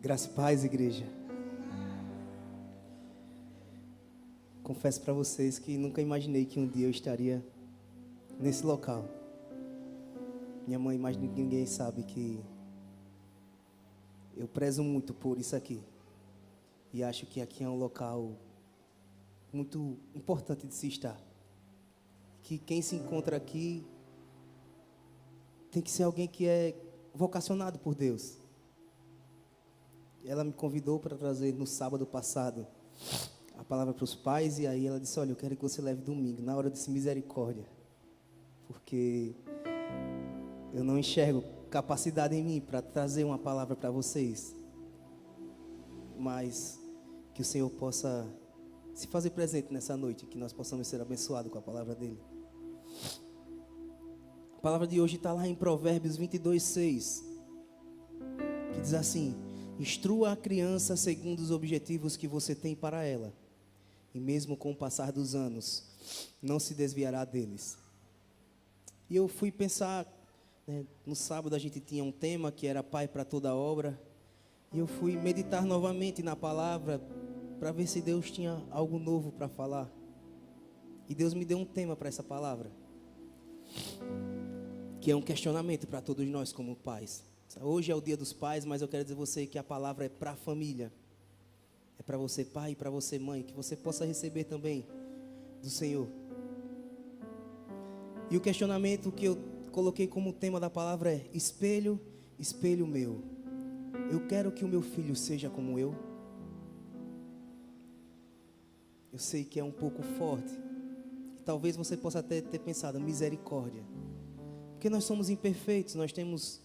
Graça e paz, igreja. Confesso para vocês que nunca imaginei que um dia eu estaria nesse local. Minha mãe, mais do que ninguém, sabe que eu prezo muito por isso aqui. E acho que aqui é um local muito importante de se estar. Que quem se encontra aqui tem que ser alguém que é vocacionado por Deus. Ela me convidou para trazer no sábado passado a palavra para os pais, e aí ela disse: olha, eu quero que você leve domingo. Na hora eu disse: misericórdia, porque eu não enxergo capacidade em mim para trazer uma palavra para vocês, mas que o Senhor possa se fazer presente nessa noite, que nós possamos ser abençoados com a palavra dele. A palavra de hoje está lá em Provérbios 22:6, que diz assim: instrua a criança segundo os objetivos que você tem para ela, e mesmo com o passar dos anos, não se desviará deles. E eu fui pensar, no sábado a gente tinha um tema que era Pai para toda obra, e eu fui meditar novamente na palavra, para ver se Deus tinha algo novo para falar. E Deus me deu um tema para essa palavra, que é um questionamento para todos nós como pais. Hoje é o dia dos pais, mas eu quero dizer a você que a palavra é para a família. É para você pai e para você mãe, que você possa receber também do Senhor. E o questionamento que eu coloquei como tema da palavra é: espelho, espelho meu, eu quero que o meu filho seja como eu. Eu sei que é um pouco forte, talvez você possa até ter pensado: misericórdia, porque nós somos imperfeitos, nós temos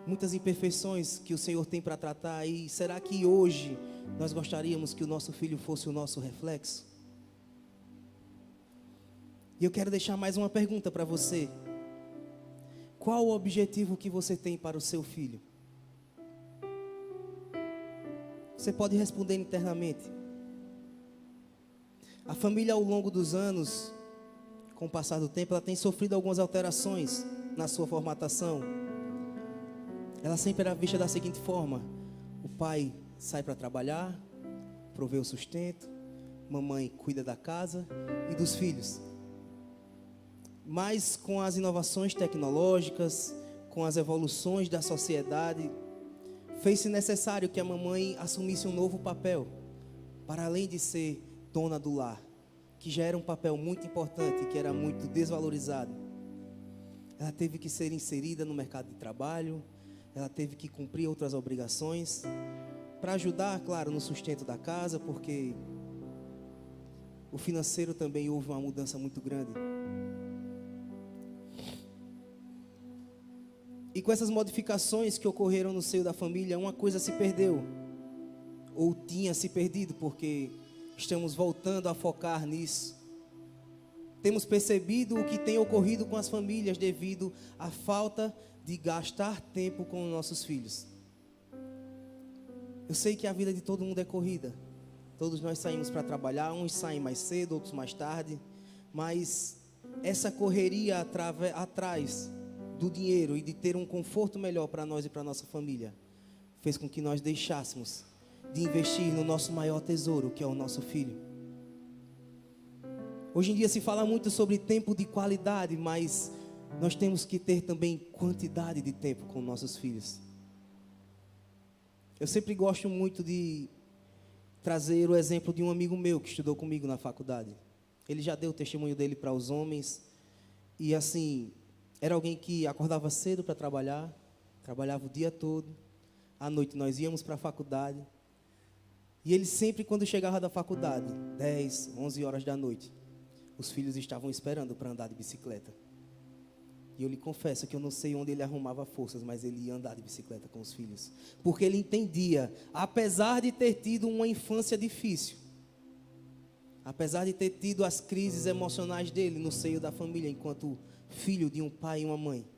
muitas imperfeições que o Senhor tem para tratar. E será que hoje nós gostaríamos que o nosso filho fosse o nosso reflexo? E eu quero deixar mais uma pergunta para você: qual o objetivo que você tem para o seu filho? Você pode responder internamente. A família, ao longo dos anos, com o passar do tempo, ela tem sofrido algumas alterações na sua formatação. Ela sempre era vista da seguinte forma: o pai sai para trabalhar, provê o sustento, mamãe cuida da casa e dos filhos. Mas com as inovações tecnológicas, com as evoluções da sociedade, fez-se necessário que a mamãe assumisse um novo papel, para além de ser dona do lar, que já era um papel muito importante, que era muito desvalorizado. Ela teve que ser inserida no mercado de trabalho, ela teve que cumprir outras obrigações, para ajudar, claro, no sustento da casa, porque o financeiro também houve uma mudança muito grande. E com essas modificações que ocorreram no seio da família, uma coisa se perdeu, ou tinha se perdido, porque estamos voltando a focar nisso. Temos percebido o que tem ocorrido com as famílias devido à falta de gastar tempo com os nossos filhos. Eu sei que a vida de todo mundo é corrida. Todos nós saímos para trabalhar, uns saem mais cedo, outros mais tarde. Mas essa correria atrás do dinheiro e de ter um conforto melhor para nós e para a nossa família fez com que nós deixássemos de investir no nosso maior tesouro, que é o nosso filho. Hoje em dia se fala muito sobre tempo de qualidade, mas nós temos que ter também quantidade de tempo com nossos filhos. Eu sempre gosto muito de trazer o exemplo de um amigo meu que estudou comigo na faculdade. Ele já deu o testemunho dele para os homens. E assim, era alguém que acordava cedo para trabalhar, trabalhava o dia todo. À noite nós íamos para a faculdade. E ele sempre, quando chegava da faculdade, 10, 11 horas da noite, os filhos estavam esperando para andar de bicicleta. E eu lhe confesso que eu não sei onde ele arrumava forças, mas ele ia andar de bicicleta com os filhos. Porque ele entendia, apesar de ter tido uma infância difícil, apesar de ter tido as crises emocionais dele no seio da família, enquanto filho de um pai e uma mãe,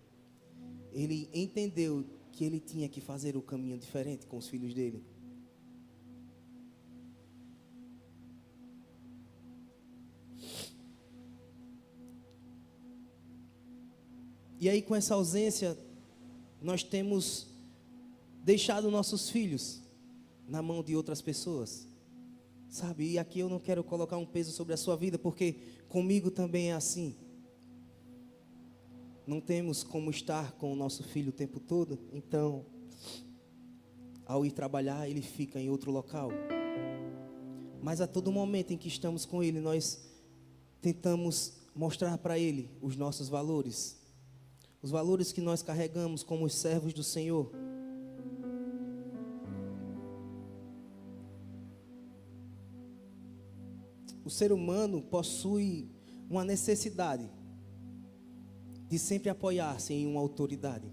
ele entendeu que ele tinha que fazer o caminho diferente com os filhos dele. E aí, com essa ausência, nós temos deixado nossos filhos na mão de outras pessoas. Sabe? E aqui eu não quero colocar um peso sobre a sua vida, porque comigo também é assim. Não temos como estar com o nosso filho o tempo todo, então, ao ir trabalhar, ele fica em outro local. Mas a todo momento em que estamos com ele, nós tentamos mostrar para ele os nossos valores. Os valores que nós carregamos como os servos do Senhor. O ser humano possui uma necessidade de sempre apoiar-se em uma autoridade.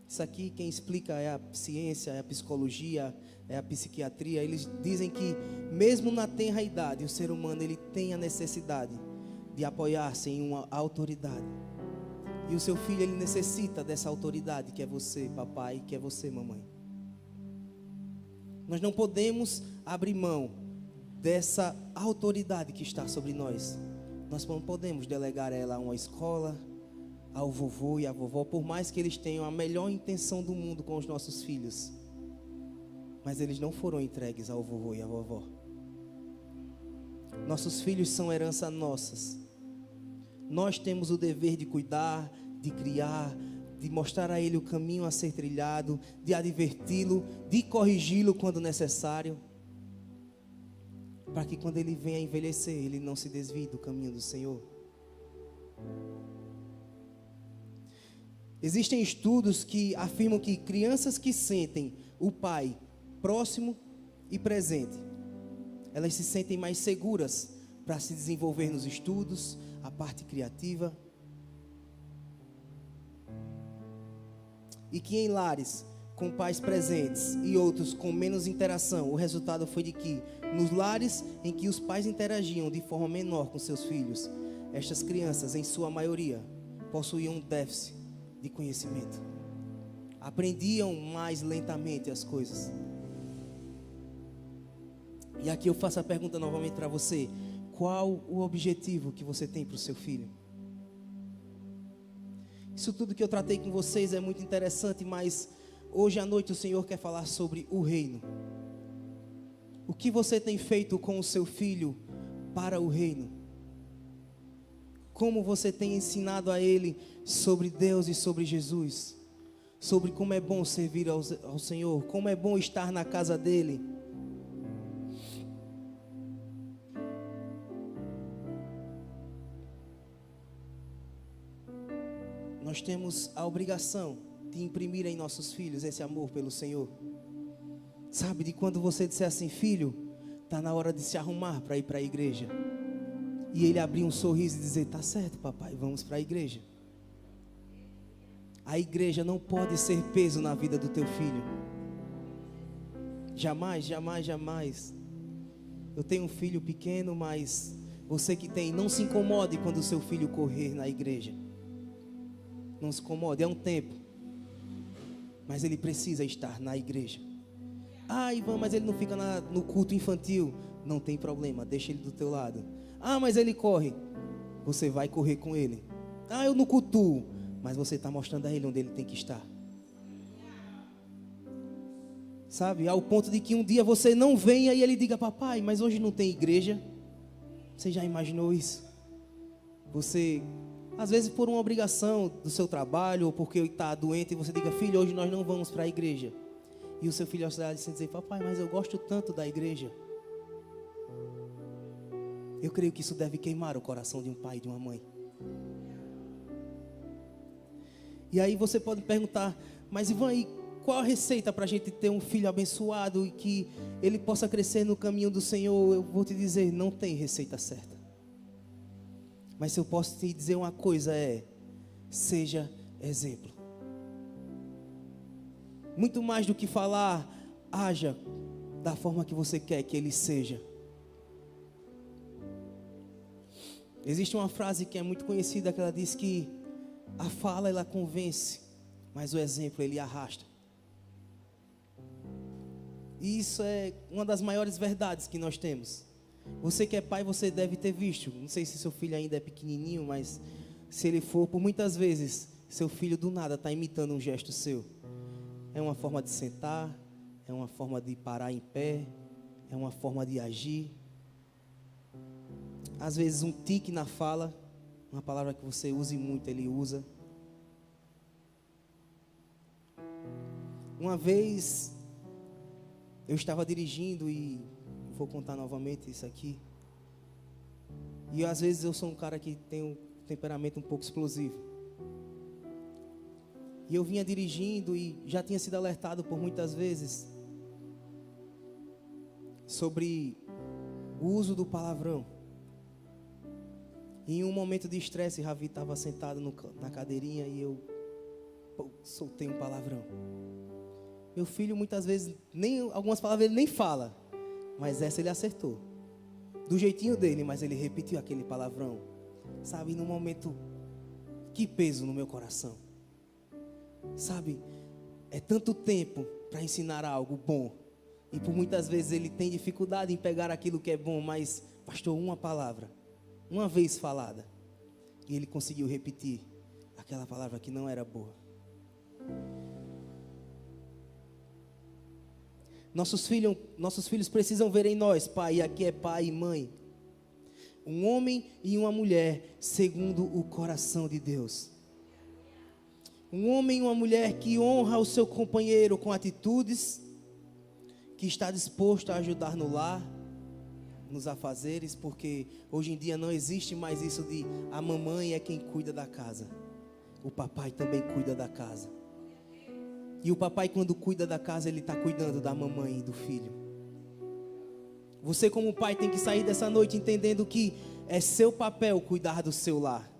Isso aqui quem explica é a ciência, é a psicologia, é a psiquiatria. Eles dizem que mesmo na tenra idade, o ser humano ele tem a necessidade de apoiar-se em uma autoridade. E o seu filho ele necessita dessa autoridade, que é você, papai, que é você, mamãe. Nós não podemos abrir mão dessa autoridade que está sobre nós. Nós não podemos delegar ela a uma escola, ao vovô e à vovó, por mais que eles tenham a melhor intenção do mundo com os nossos filhos. Mas eles não foram entregues ao vovô e à vovó. Nossos filhos são herança nossas. Nós temos o dever de cuidar, de criar, de mostrar a ele o caminho a ser trilhado, de adverti-lo, de corrigi-lo quando necessário, para que quando ele venha a envelhecer, ele não se desvie do caminho do Senhor. Existem estudos que afirmam que crianças que sentem o pai próximo e presente, elas se sentem mais seguras para se desenvolver nos estudos, a parte criativa. E que em lares com pais presentes e outros com menos interação, o resultado foi de que, nos lares em que os pais interagiam de forma menor com seus filhos, estas crianças, em sua maioria, possuíam um déficit de conhecimento. Aprendiam mais lentamente as coisas. E aqui eu faço a pergunta novamente para você: qual o objetivo que você tem para o seu filho? Isso tudo que eu tratei com vocês é muito interessante, mas hoje à noite o Senhor quer falar sobre o reino. O que você tem feito com o seu filho para o reino? Como você tem ensinado a ele sobre Deus e sobre Jesus? Sobre como é bom servir ao Senhor, como é bom estar na casa dele. Nós temos a obrigação de imprimir em nossos filhos esse amor pelo Senhor. Sabe, de quando você disser assim: filho, está na hora de se arrumar para ir para a igreja. E ele abrir um sorriso e dizer: tá certo, papai, vamos para a igreja. A igreja não pode ser peso na vida do teu filho. Jamais, jamais, jamais. Eu tenho um filho pequeno, mas você que tem, não se incomode quando o seu filho correr na igreja. Não se incomode, é um tempo. Mas ele precisa estar na igreja. Ah, Ivan, mas ele não fica no culto infantil. Não tem problema, deixa ele do teu lado. Ah, mas ele corre. Você vai correr com ele. Ah, eu não cultuo. Mas você está mostrando a ele onde ele tem que estar. Sabe, ao ponto de que um dia você não venha e ele diga: papai, mas hoje não tem igreja. Você já imaginou isso? Você, às vezes por uma obrigação do seu trabalho, ou porque está doente, e você diga: filho, hoje nós não vamos para a igreja. E o seu filho vai dizer: papai, mas eu gosto tanto da igreja. Eu creio que isso deve queimar o coração de um pai e de uma mãe. E aí você pode perguntar: mas Ivan, aí qual a receita para a gente ter um filho abençoado e que ele possa crescer no caminho do Senhor? Eu vou te dizer, não tem receita certa. Mas se eu posso te dizer uma coisa seja exemplo. Muito mais do que falar, haja da forma que você quer que ele seja. Existe uma frase que é muito conhecida, que ela diz que a fala ela convence, mas o exemplo ele arrasta. E isso é uma das maiores verdades que nós temos. Você que é pai, você deve ter visto. Não sei se seu filho ainda é pequenininho, mas se ele for, por muitas vezes, seu filho do nada está imitando um gesto seu. É uma forma de sentar, é uma forma de parar em pé, é uma forma de agir. Às vezes um tique na fala, uma palavra que você use muito, ele usa. Uma vez eu estava dirigindo e vou contar novamente isso aqui. E às vezes eu sou um cara que tem um temperamento um pouco explosivo. E eu vinha dirigindo e já tinha sido alertado por muitas vezes sobre o uso do palavrão. E em um momento de estresse, Ravi estava sentado na cadeirinha e eu soltei um palavrão. Meu filho muitas vezes, algumas palavras ele nem fala, mas essa ele acertou. Do jeitinho dele, mas ele repetiu aquele palavrão. Sabe, num momento, que peso no meu coração. Sabe, é tanto tempo para ensinar algo bom. E por muitas vezes ele tem dificuldade em pegar aquilo que é bom, mas, pastor, uma palavra, uma vez falada, e ele conseguiu repetir aquela palavra que não era boa. Nossos filhos precisam ver em nós, pai, e aqui é pai e mãe, um homem e uma mulher segundo o coração de Deus. Um homem e uma mulher que honra o seu companheiro com atitudes, que está disposto a ajudar no lar, nos afazeres, porque hoje em dia não existe mais isso de a mamãe é quem cuida da casa. O papai também cuida da casa. E o papai, quando cuida da casa, ele está cuidando da mamãe e do filho. Você, como pai, tem que sair dessa noite entendendo que é seu papel cuidar do seu lar.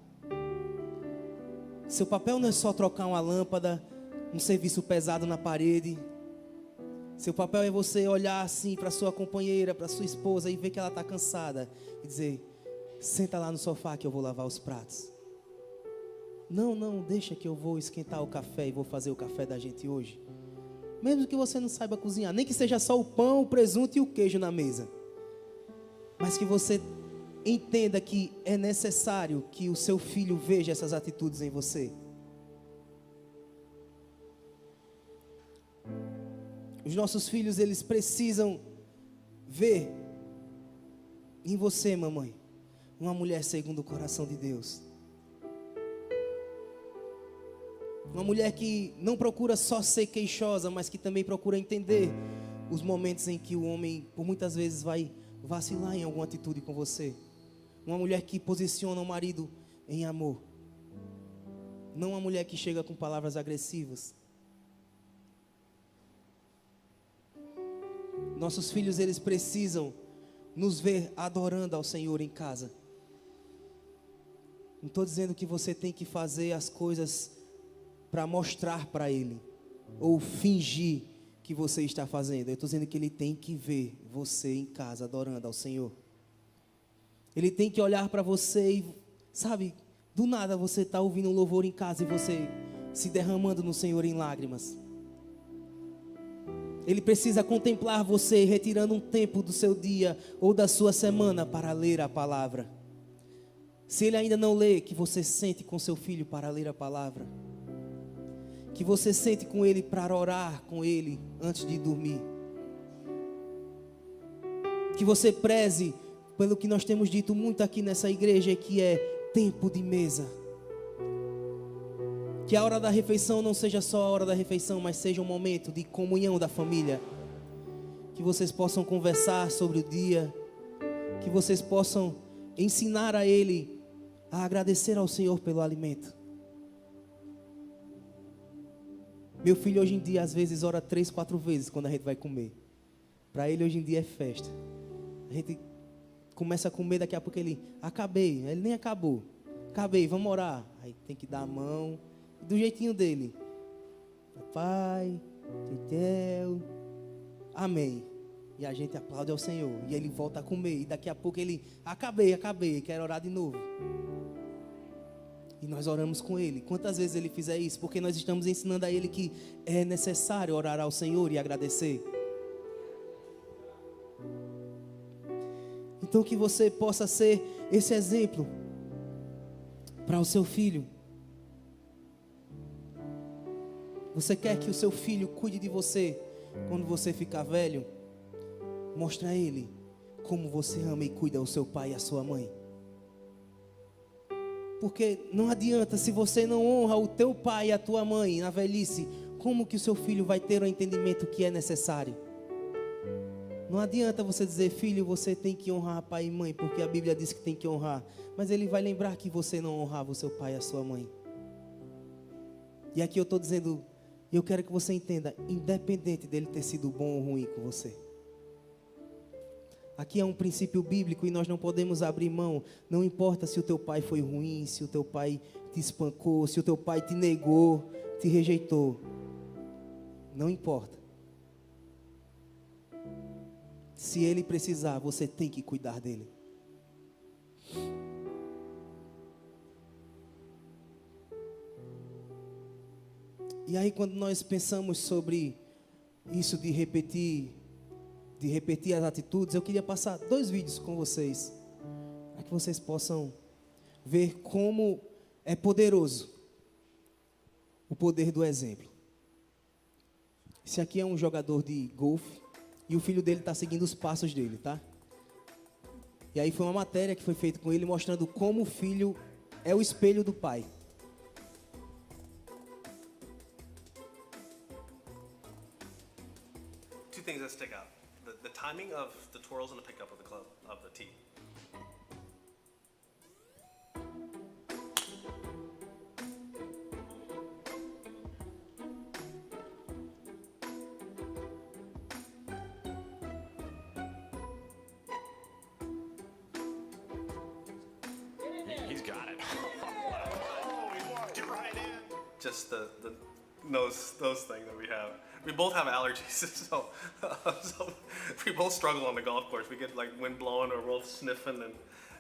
Seu papel não é só trocar uma lâmpada, um serviço pesado na parede. Seu papel é você olhar assim para sua companheira, para sua esposa e ver que ela está cansada e dizer: senta lá no sofá que eu vou lavar os pratos. Não, deixa que eu vou esquentar o café e vou fazer o café da gente hoje. Mesmo que você não saiba cozinhar, nem que seja só o pão, o presunto e o queijo na mesa. Mas que você entenda que é necessário que o seu filho veja essas atitudes em você. Os nossos filhos, eles precisam ver em você, mamãe, uma mulher segundo o coração de Deus. Uma mulher que não procura só ser queixosa, mas que também procura entender os momentos em que o homem, por muitas vezes, vai vacilar em alguma atitude com você. Uma mulher que posiciona o marido em amor. Não uma mulher que chega com palavras agressivas. Nossos filhos, eles precisam nos ver adorando ao Senhor em casa. Não estou dizendo que você tem que fazer as coisas para mostrar para ele, ou fingir que você está fazendo. Eu estou dizendo que ele tem que ver você em casa adorando ao Senhor. Ele tem que olhar para você e, sabe, do nada você está ouvindo um louvor em casa e você se derramando no Senhor em lágrimas. Ele precisa contemplar você retirando um tempo do seu dia ou da sua semana para ler a palavra. Se ele ainda não lê, que você sente com seu filho para ler a palavra. Que você sente com ele para orar com ele antes de dormir. Que você preze pelo que nós temos dito muito aqui nessa igreja, que é tempo de mesa. Que a hora da refeição não seja só a hora da refeição, mas seja um momento de comunhão da família. Que vocês possam conversar sobre o dia. Que vocês possam ensinar a ele a agradecer ao Senhor pelo alimento. Meu filho hoje em dia às vezes ora 3, 4 vezes quando a gente vai comer. Para ele hoje em dia é festa. A gente começa a comer, daqui a pouco ele, acabei. Ele nem acabou. Acabei, vamos orar. Aí tem que dar a mão, do jeitinho dele. Papai, Titeu, amém. E a gente aplaude ao Senhor. E ele volta a comer. E daqui a pouco ele, acabei, quero orar de novo. E nós oramos com ele. Quantas vezes ele fizer isso? Porque nós estamos ensinando a ele que é necessário orar ao Senhor e agradecer. Então que você possa ser esse exemplo para o seu filho. Você quer que o seu filho cuide de você quando você ficar velho, mostre a ele como você ama e cuida o seu pai e a sua mãe. Porque não adianta, se você não honra o teu pai e a tua mãe na velhice, como que o seu filho vai ter o entendimento que é necessário? Não adianta você dizer, filho, você tem que honrar pai e mãe, porque a Bíblia diz que tem que honrar. Mas ele vai lembrar que você não honrava o seu pai e a sua mãe. E aqui eu estou dizendo, eu quero que você entenda, independente dele ter sido bom ou ruim com você. Aqui é um princípio bíblico e nós não podemos abrir mão. Não importa se o teu pai foi ruim, se o teu pai te espancou, se o teu pai te negou, te rejeitou. Não importa. Se ele precisar, você tem que cuidar dele. E aí quando nós pensamos sobre isso de repetir as atitudes, eu queria passar 2 vídeos com vocês, para que vocês possam ver como é poderoso o poder do exemplo. Esse aqui é um jogador de golfe, e o filho dele está seguindo os passos dele, tá? E aí foi uma matéria que foi feita com ele, mostrando como o filho é o espelho do pai. Two things that stick out: the timing of the twirls and the pickup of the club of the tee. He's got it. Just the those things that we have. We both have allergies, so we both struggle on the golf course. We get like wind blowing or we're both sniffing, and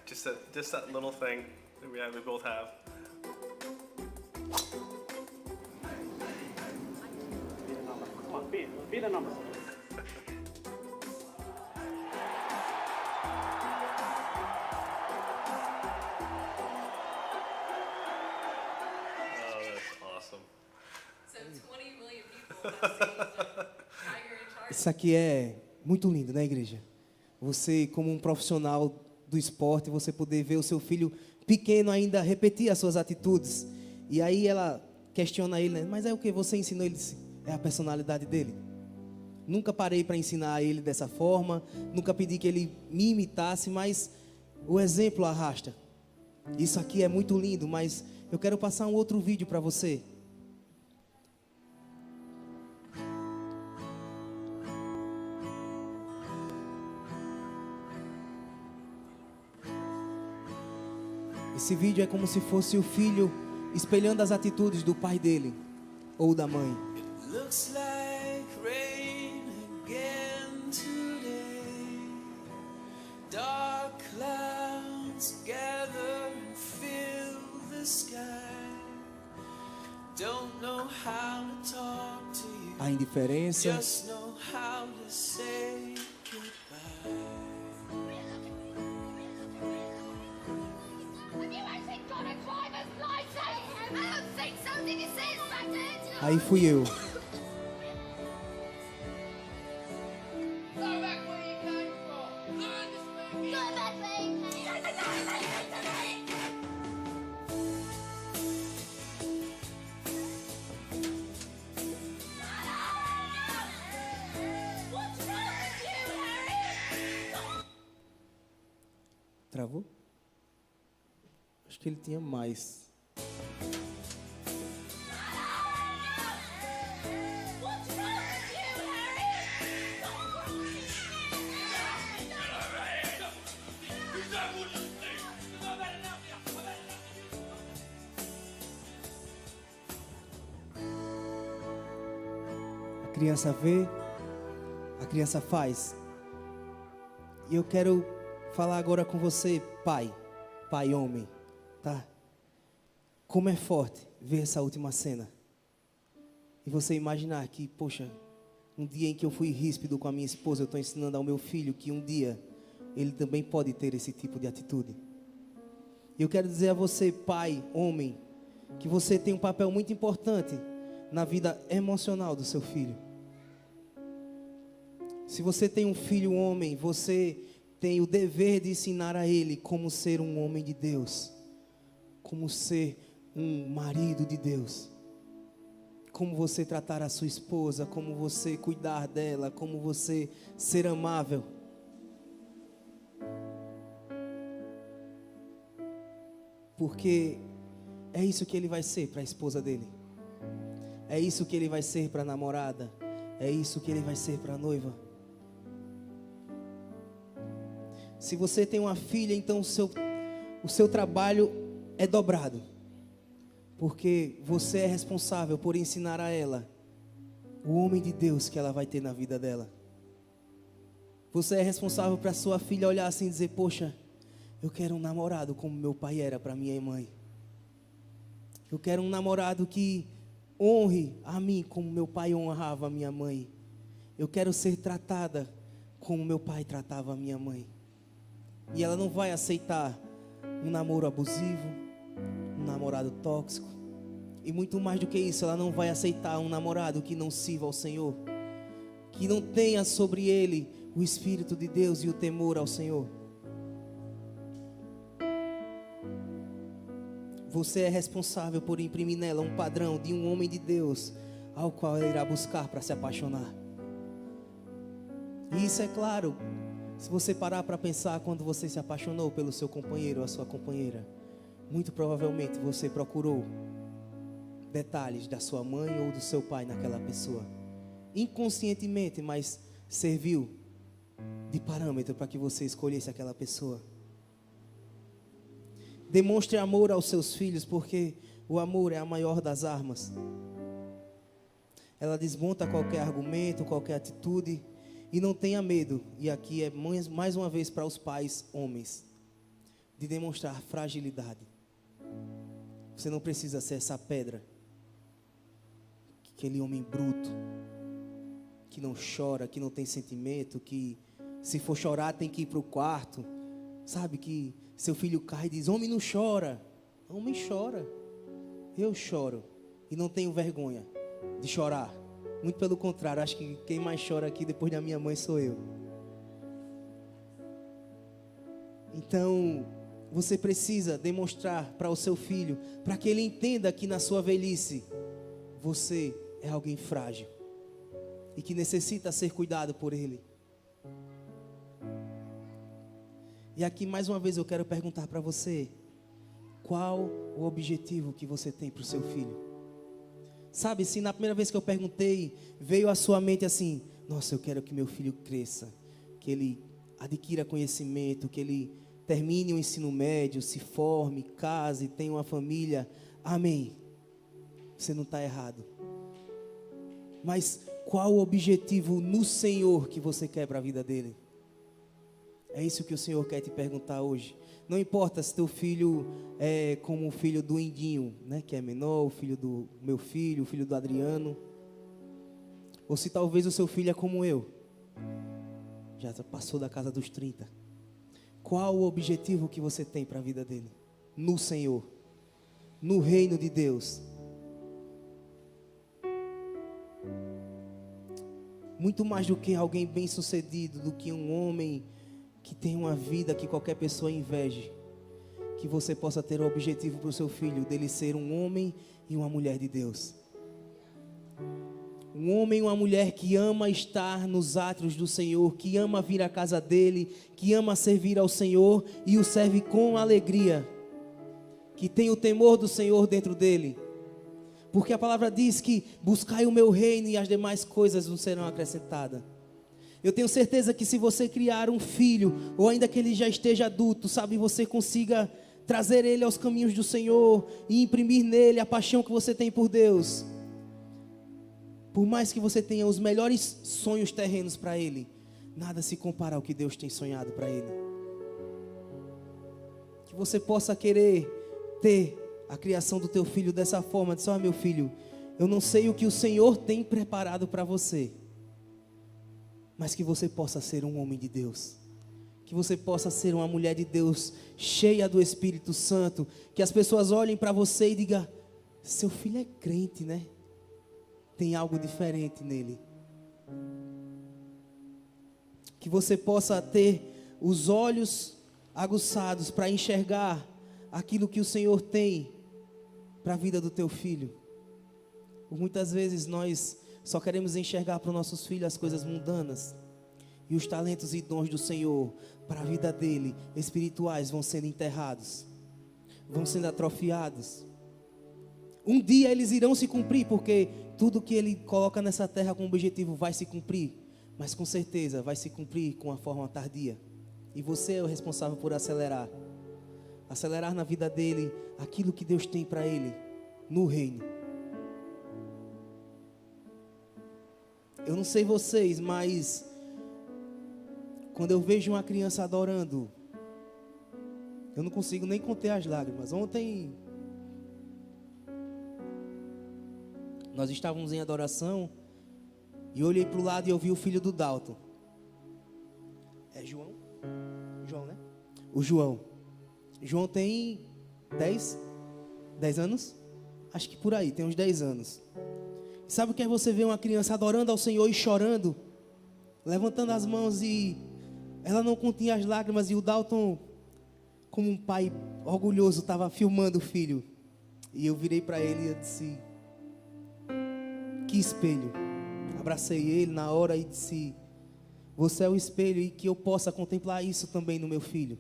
just that little thing that we both have. Come on, be the number. Oh, that's awesome. So 20 million people have seen Tiger and Charlie. Isso aqui é muito lindo, né, igreja? Você, como um profissional do esporte, você poder ver o seu filho pequeno ainda repetir as suas atitudes. E aí ela questiona ele, né? Mas é o que você ensinou ele? É a personalidade dele. Nunca parei para ensinar ele dessa forma, nunca pedi que ele me imitasse, mas o exemplo arrasta. Isso aqui é muito lindo, mas eu quero passar um outro vídeo para você. Esse vídeo é como se fosse o filho espelhando as atitudes do pai dele ou da mãe. Looks like rain again today. Dark clouds gather and fill the sky. Don't know how to talk to you. A indiferença, Just know how to say goodbye. Have you actually got a driver's license? I don't think so. Did you see his package? aí fui eu. Go back where you came from. Learn to speak. Go back where you came What's wrong with you, Harry? Travou? Acho que ele tinha mais. What's wrong with you, Harry? A criança vê, a criança faz. E eu quero falar agora com você, pai homem, tá? Como é forte ver essa última cena. E você imaginar que, poxa, um dia em que eu fui ríspido com a minha esposa, eu estou ensinando ao meu filho que um dia ele também pode ter esse tipo de atitude. E eu quero dizer a você, pai, homem, que você tem um papel muito importante na vida emocional do seu filho. Se você tem um filho homem, você tem o dever de ensinar a ele como ser um homem de Deus, como ser um marido de Deus, como você tratar a sua esposa, como você cuidar dela, como você ser amável. Porque é isso que ele vai ser para a esposa dele. É isso que ele vai ser para a namorada. É isso que ele vai ser para a noiva. Se você tem uma filha, então o seu trabalho é dobrado. Porque você é responsável por ensinar a ela o homem de Deus que ela vai ter na vida dela. Você é responsável para sua filha olhar assim e dizer: poxa, eu quero um namorado como meu pai era para minha mãe. Eu quero um namorado que honre a mim como meu pai honrava a minha mãe. Eu quero ser tratada como meu pai tratava a minha mãe. E ela não vai aceitar um namoro abusivo, um namorado tóxico. E muito mais do que isso, ela não vai aceitar um namorado que não sirva ao Senhor, que não tenha sobre ele o Espírito de Deus e o temor ao Senhor. Você é responsável por imprimir nela um padrão de um homem de Deus, ao qual ela irá buscar para se apaixonar. E isso é claro, se você parar para pensar quando você se apaixonou pelo seu companheiro ou a sua companheira, muito provavelmente você procurou detalhes da sua mãe ou do seu pai naquela pessoa. Inconscientemente, mas serviu de parâmetro para que você escolhesse aquela pessoa. Demonstre amor aos seus filhos, porque o amor é a maior das armas. Ela desmonta qualquer argumento, qualquer atitude. E não tenha medo, e aqui é mais uma vez para os pais homens, de demonstrar fragilidade. Você não precisa ser essa pedra, aquele homem bruto, que não chora, que não tem sentimento, que se for chorar tem que ir para o quarto. Sabe que seu filho cai e diz: homem não chora. Homem chora. Eu choro e não tenho vergonha de chorar. Muito pelo contrário, acho que quem mais chora aqui depois da minha mãe sou eu. Então, você precisa demonstrar para o seu filho, para que ele entenda que na sua velhice, você é alguém frágil e que necessita ser cuidado por ele. E aqui mais uma vez eu quero perguntar para você: qual o objetivo que você tem para o seu filho? Sabe, se na primeira vez que eu perguntei, veio à sua mente assim: nossa, eu quero que meu filho cresça, que ele adquira conhecimento, que ele termine o ensino médio, se forme, case, tenha uma família. Amém. Você não está errado. Mas qual o objetivo no Senhor que você quer para a vida dele? É isso que o Senhor quer te perguntar hoje. Não importa se teu filho é como o filho do Indinho, né, que é menor, o filho do meu filho, o filho do Adriano. Ou se talvez o seu filho é como eu, já passou da casa dos 30. Qual o objetivo que você tem para a vida dele? No Senhor, no reino de Deus. Muito mais do que alguém bem sucedido, do que um homem que tem uma vida que qualquer pessoa inveje. Que você possa ter o objetivo para o seu filho, dele ser um homem e uma mulher de Deus. Um homem e uma mulher que ama estar nos átrios do Senhor, que ama vir à casa dele, que ama servir ao Senhor e o serve com alegria. Que tem o temor do Senhor dentro dele. Porque a palavra diz que buscai o meu reino e as demais coisas não serão acrescentadas. Eu tenho certeza que se você criar um filho, ou ainda que ele já esteja adulto, sabe, você consiga trazer ele aos caminhos do Senhor e imprimir nele a paixão que você tem por Deus. Por mais que você tenha os melhores sonhos terrenos para ele, nada se compara ao que Deus tem sonhado para ele. Que você possa querer ter a criação do teu filho dessa forma, dizer: meu filho, eu não sei o que o Senhor tem preparado para você, mas que você possa ser um homem de Deus, que você possa ser uma mulher de Deus, cheia do Espírito Santo, que as pessoas olhem para você e digam: seu filho é crente, né? Tem algo diferente nele. que você possa ter os olhos aguçados para enxergar aquilo que o Senhor tem para a vida do teu filho. Muitas vezes nós só queremos enxergar para os nossos filhos as coisas mundanas, e os talentos e dons do Senhor para a vida dele, espirituais, vão sendo enterrados, vão sendo atrofiados. Um dia eles irão se cumprir, porque tudo que ele coloca nessa terra com objetivo vai se cumprir, mas com certeza vai se cumprir com a forma tardia. E você é o responsável por acelerar na vida dele aquilo que Deus tem para ele no reino. Eu não sei vocês, mas quando eu vejo uma criança adorando, eu não consigo nem conter as lágrimas. Ontem nós estávamos em adoração e eu olhei para o lado e eu vi o filho do Dalton. É João? João, né? O João. João tem 10 anos? Acho que por aí, tem uns 10 anos. Sabe o que é você ver uma criança adorando ao Senhor e chorando? Levantando as mãos e ela não continha as lágrimas, e o Dalton, como um pai orgulhoso, estava filmando o filho. E eu virei para ele e disse: que espelho. Abracei ele na hora e disse: você é o espelho, e que eu possa contemplar isso também no meu filho.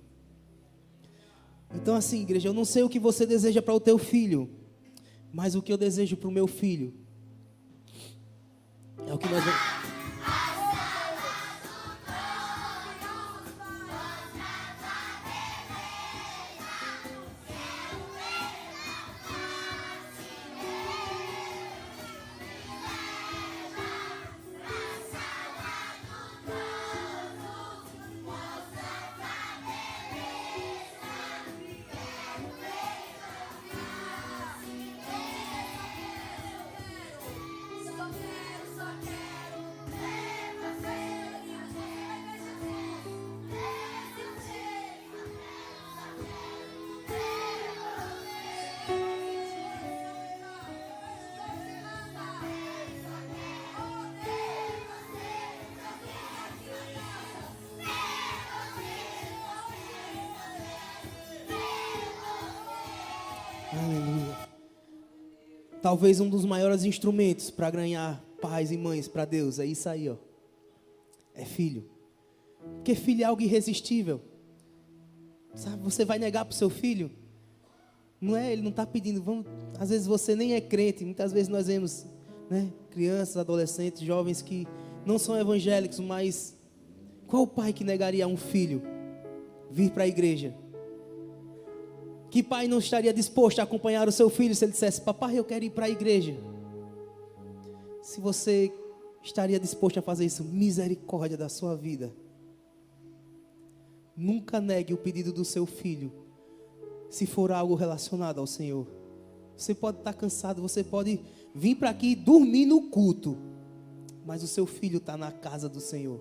Então assim, igreja, eu não sei o que você deseja para o teu filho, mas o que eu desejo para o meu filho é o que nós vamos... Aleluia. Talvez um dos maiores instrumentos para ganhar pais e mães para Deus é isso aí, ó. É filho. Porque filho é algo irresistível. Sabe, você vai negar para o seu filho? Não é, ele não está pedindo, vamos. Às vezes você nem é crente. Muitas vezes nós vemos, né, crianças, adolescentes, jovens que não são evangélicos, mas qual o pai que negaria a um filho vir para a igreja? Que pai não estaria disposto a acompanhar o seu filho se ele dissesse: papai, eu quero ir para a igreja? Se você estaria disposto a fazer isso, misericórdia da sua vida. Nunca negue o pedido do seu filho, se for algo relacionado ao Senhor. Você pode estar cansado, você pode vir para aqui e dormir no culto, mas o seu filho está na casa do Senhor.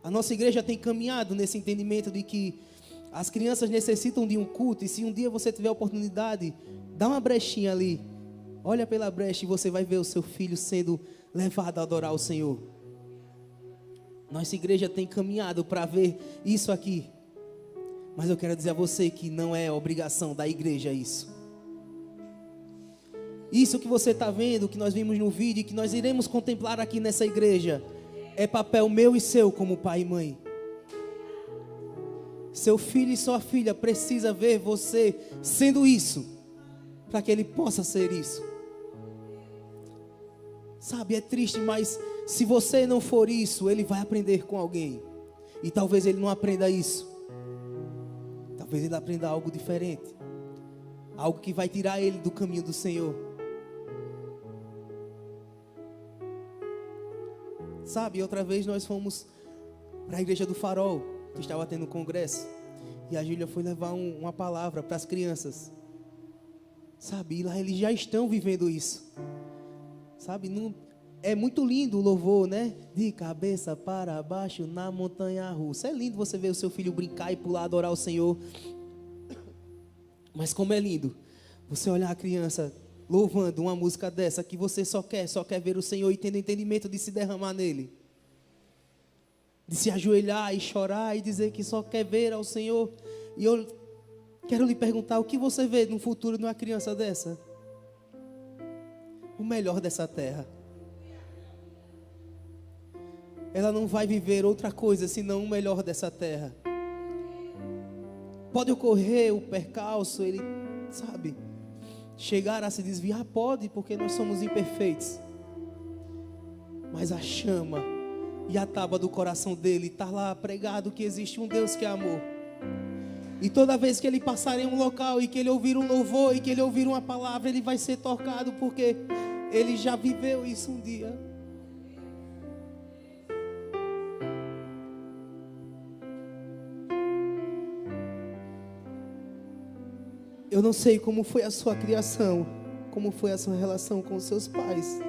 A nossa igreja tem caminhado nesse entendimento de que as crianças necessitam de um culto, e se um dia você tiver a oportunidade, dá uma brechinha ali, olha pela brecha e você vai ver o seu filho sendo levado a adorar o Senhor. Nossa igreja tem caminhado para ver isso aqui, mas eu quero dizer a você que não é obrigação da igreja isso. Isso que você está vendo, que nós vimos no vídeo, que nós iremos contemplar aqui nessa igreja, é papel meu e seu como pai e mãe. Seu filho e sua filha precisa ver você sendo isso, para que ele possa ser isso. Sabe, é triste, mas se você não for isso, ele vai aprender com alguém. E talvez ele não aprenda isso. Talvez ele aprenda algo diferente. Algo que vai tirar ele do caminho do Senhor. Sabe, outra vez nós fomos para a igreja do Farol, que estava tendo um congresso. E a Júlia foi levar uma palavra para as crianças. Sabe, e lá eles já estão vivendo isso. Sabe, não, é muito lindo o louvor, né? De cabeça para baixo na montanha russa. É lindo você ver o seu filho brincar e pular, adorar o Senhor. Mas como é lindo você olhar a criança louvando uma música dessa que você só quer ver o Senhor e tendo entendimento de se derramar nele? De se ajoelhar e chorar e dizer que só quer ver ao Senhor? E eu quero lhe perguntar, o que você vê no futuro de uma criança dessa? O melhor dessa terra. Ela não vai viver outra coisa senão o melhor dessa terra. Pode ocorrer o percalço, ele, sabe, chegar a se desviar, pode, porque nós somos imperfeitos. Mas a chama e a tábua do coração dele está lá pregado que existe um Deus que é amor. E toda vez que ele passar em um local e que ele ouvir um louvor e que ele ouvir uma palavra, ele vai ser tocado, porque ele já viveu isso um dia. Eu não sei como foi a sua criação, como foi a sua relação com seus pais,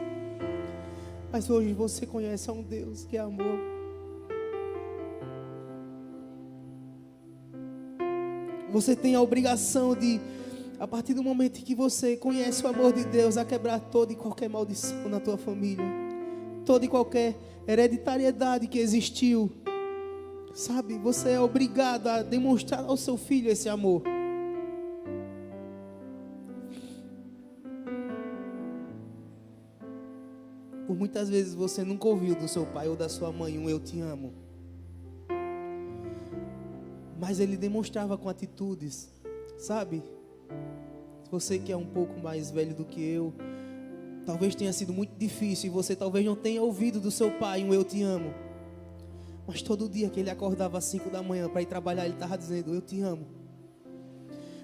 mas hoje você conhece a um Deus que é amor. Você tem a obrigação de, a partir do momento em que você conhece o amor de Deus, a quebrar toda e qualquer maldição na tua família, toda e qualquer hereditariedade que existiu. Sabe, você é obrigado a demonstrar ao seu filho esse amor. Por muitas vezes você nunca ouviu do seu pai ou da sua mãe um eu te amo. Mas ele demonstrava com atitudes, sabe? Você que é um pouco mais velho do que eu, talvez tenha sido muito difícil e você talvez não tenha ouvido do seu pai um eu te amo. Mas todo dia que ele acordava às 5 da manhã para ir trabalhar, ele estava dizendo, eu te amo.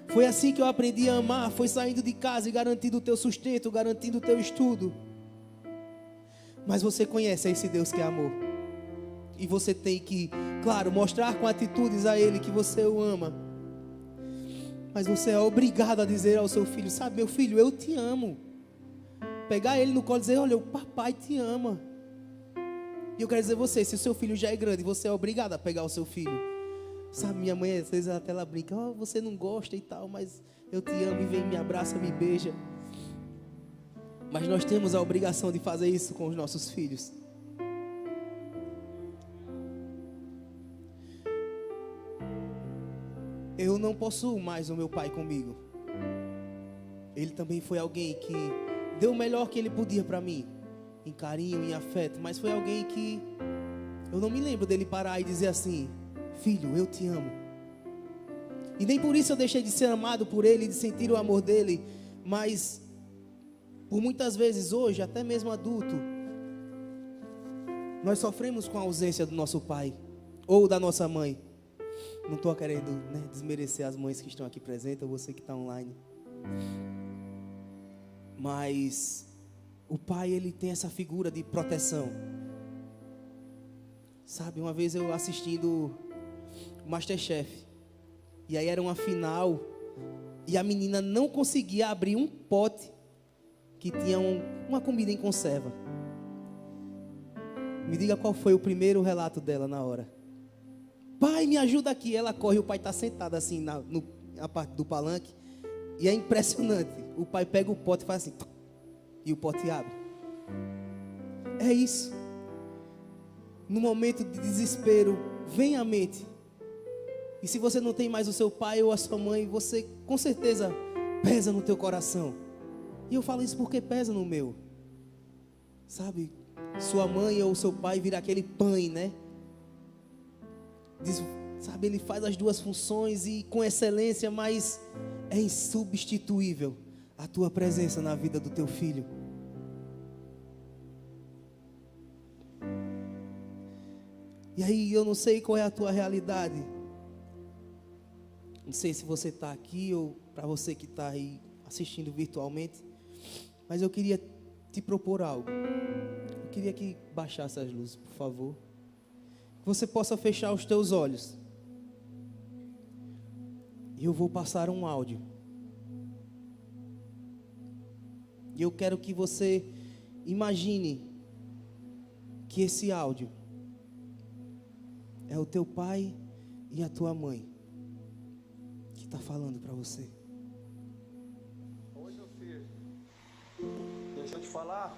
Foi assim que eu aprendi a amar, foi saindo de casa e garantindo o teu sustento, garantindo o teu estudo. Mas você conhece esse Deus que é amor. E você tem que, claro, mostrar com atitudes a Ele que você o ama. Mas você é obrigado a dizer ao seu filho, sabe, meu filho, eu te amo. Pegar ele no colo e dizer, olha, o papai te ama. E eu quero dizer a você, se o seu filho já é grande, você é obrigado a pegar o seu filho. Sabe, minha mãe, às vezes até ela brinca, oh, você não gosta e tal, mas eu te amo, e vem, me abraça, me beija. Mas nós temos a obrigação de fazer isso com os nossos filhos. Eu não possuo mais o meu pai comigo. Ele também foi alguém que deu o melhor que ele podia para mim, em carinho, em afeto. Mas foi alguém que eu não me lembro dele parar e dizer assim, filho, eu te amo. E nem por isso eu deixei de ser amado por ele, de sentir o amor dele. Mas por muitas vezes hoje, até mesmo adulto, nós sofremos com a ausência do nosso pai ou da nossa mãe. Não estou querendo, desmerecer as mães que estão aqui presentes, ou você que está online. Mas o pai, ele tem essa figura de proteção. Sabe, uma vez eu assistindo o Masterchef, e aí era uma final, e a menina não conseguia abrir um pote que tinha uma comida em conserva. Me diga qual foi o primeiro relato dela na hora. Pai, me ajuda aqui. Ela corre, o pai está sentado assim na parte do palanque. E é impressionante. O pai pega o pote e faz assim. E o pote abre. É isso. No momento de desespero, vem à mente. E se você não tem mais o seu pai ou a sua mãe, você com certeza pesa no teu coração. E eu falo isso porque pesa no meu. Sabe? Sua mãe ou seu pai vira aquele pai, né? Sabe, ele faz as duas funções e com excelência, mas é insubstituível a tua presença na vida do teu filho. E aí eu não sei qual é a tua realidade. Não sei se você está aqui ou para você que está aí assistindo virtualmente. Mas eu queria te propor algo. Eu queria que baixasse as luzes, por favor. Que você possa fechar os teus olhos. E eu vou passar um áudio. E eu quero que você imagine que esse áudio é o teu pai e a tua mãe que está falando para você. Oi, meu filho. te falar.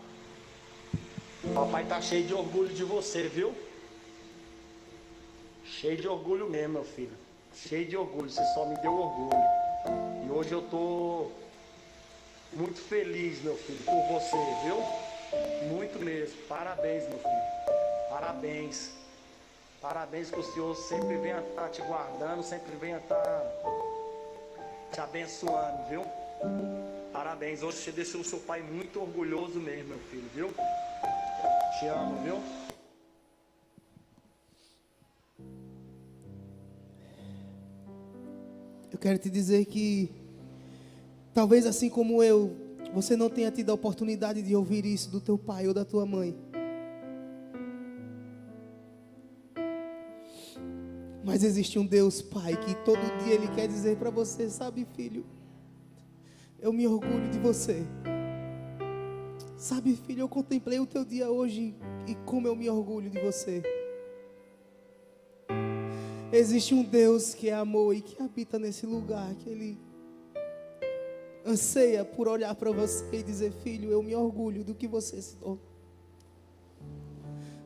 Papai tá cheio de orgulho de você, viu? Cheio de orgulho mesmo, meu filho. Cheio de orgulho, você só me deu orgulho. E hoje eu tô muito feliz, meu filho, por você, viu? Muito mesmo. Parabéns, meu filho. Parabéns. Parabéns que o Senhor sempre venha estar te guardando, sempre venha estar te abençoando, viu? Parabéns. Hoje você deixou o seu pai muito orgulhoso mesmo, meu filho, viu? Te amo, viu? Eu quero te dizer que, talvez assim como eu, você não tenha tido a oportunidade de ouvir isso do teu pai ou da tua mãe. Mas existe um Deus Pai que todo dia Ele quer dizer para você, sabe, filho, eu me orgulho de você. Sabe, filho, eu contemplei o teu dia hoje e como eu me orgulho de você. Existe um Deus que é amor e que habita nesse lugar, que Ele anseia por olhar para você e dizer, filho, eu me orgulho do que você se tornou.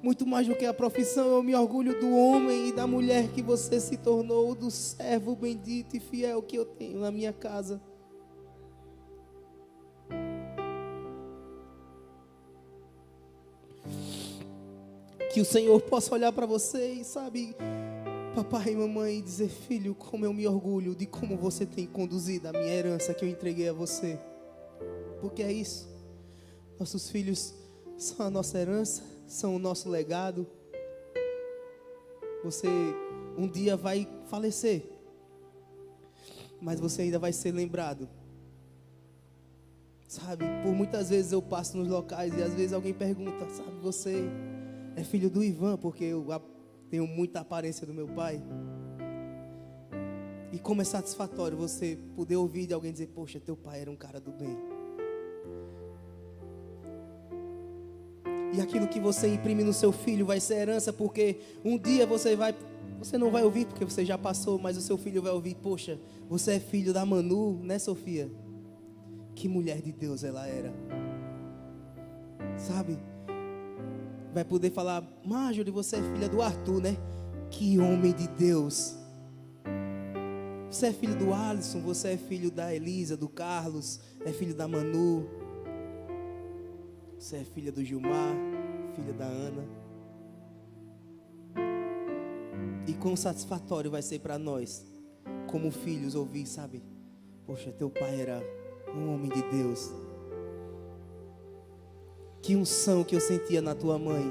Muito mais do que a profissão, eu me orgulho do homem e da mulher que você se tornou, do servo bendito e fiel que eu tenho na minha casa. Que o Senhor possa olhar para você e, sabe, papai e mamãe, e dizer, filho, como eu me orgulho de como você tem conduzido a minha herança que eu entreguei a você. Porque é isso. Nossos filhos são a nossa herança, são o nosso legado. Você um dia vai falecer, mas você ainda vai ser lembrado. Sabe, por muitas vezes eu passo nos locais e às vezes alguém pergunta, sabe, você é filho do Ivan? Porque eu tenho muita aparência do meu pai. E como é satisfatório você poder ouvir de alguém dizer, poxa, teu pai era um cara do bem. E aquilo que você imprime no seu filho vai ser herança, porque um dia você não vai ouvir porque você já passou, mas o seu filho vai ouvir, poxa, você é filho da Manu, né, Sofia? Que mulher de Deus ela era. Sabe? Vai poder falar, Marjorie, você é filha do Arthur, né? Que homem de Deus. Você é filho do Alisson, você é filho da Elisa, do Carlos, é filho da Manu. Você é filha do Gilmar, filha da Ana. E quão satisfatório vai ser para nós, como filhos, ouvir, sabe? Poxa, teu pai era um homem de Deus. Que unção que eu sentia na tua mãe.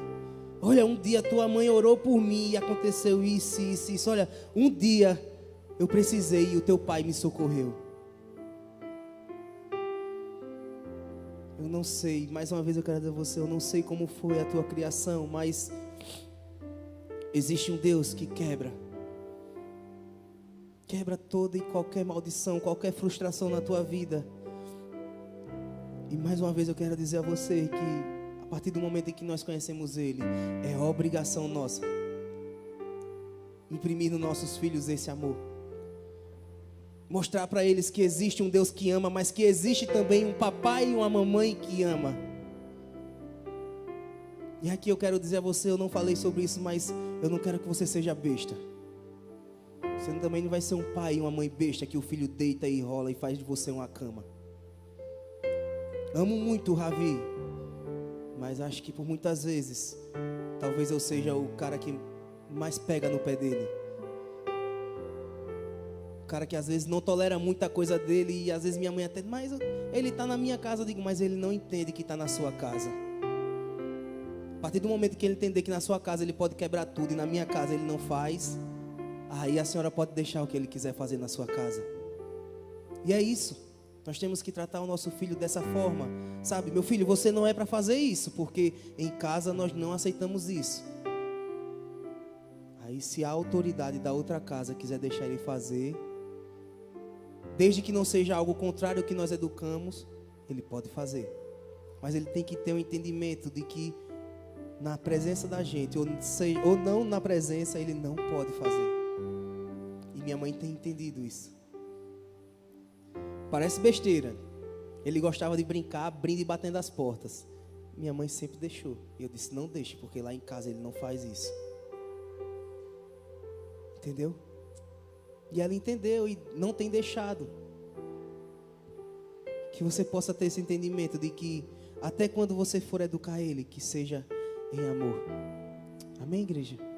Olha, um dia tua mãe orou por mim e aconteceu isso, isso, isso. Olha, um dia eu precisei e o teu pai me socorreu. Eu não sei, mais uma vez eu quero dizer a você, eu não sei como foi a tua criação, mas existe um Deus que quebra toda e qualquer maldição, qualquer frustração na tua vida. E mais uma vez eu quero dizer a você que a partir do momento em que nós conhecemos Ele, é obrigação nossa imprimir nos nossos filhos esse amor. Mostrar para eles que existe um Deus que ama, mas que existe também um papai e uma mamãe que ama. E aqui eu quero dizer a você, eu não falei sobre isso, mas eu não quero que você seja besta. Você também não vai ser um pai e uma mãe besta que o filho deita e rola e faz de você uma cama. Amo muito o Ravi, mas acho que por muitas vezes, talvez eu seja o cara que mais pega no pé dele. Cara que às vezes não tolera muita coisa dele. E às vezes minha mãe até, mas ele está na minha casa. Eu digo, mas ele não entende que está na sua casa. A partir do momento que ele entender que na sua casa ele pode quebrar tudo e na minha casa ele não faz, aí a senhora pode deixar o que ele quiser fazer na sua casa. E é isso. Nós temos que tratar o nosso filho dessa forma. Sabe, meu filho, você não é para fazer isso, porque em casa nós não aceitamos isso. Aí se a autoridade da outra casa quiser deixar ele fazer, desde que não seja algo contrário ao que nós educamos, ele pode fazer. Mas ele tem que ter um entendimento de que na presença da gente, ou não na presença, ele não pode fazer. E minha mãe tem entendido isso. Parece besteira. Ele gostava de brincar, abrindo e batendo as portas. Minha mãe sempre deixou. E eu disse, não deixe, porque lá em casa ele não faz isso. Entendeu? E ela entendeu e não tem deixado. Que você possa ter esse entendimento de que até quando você for educar ele, que seja em amor. Amém, igreja?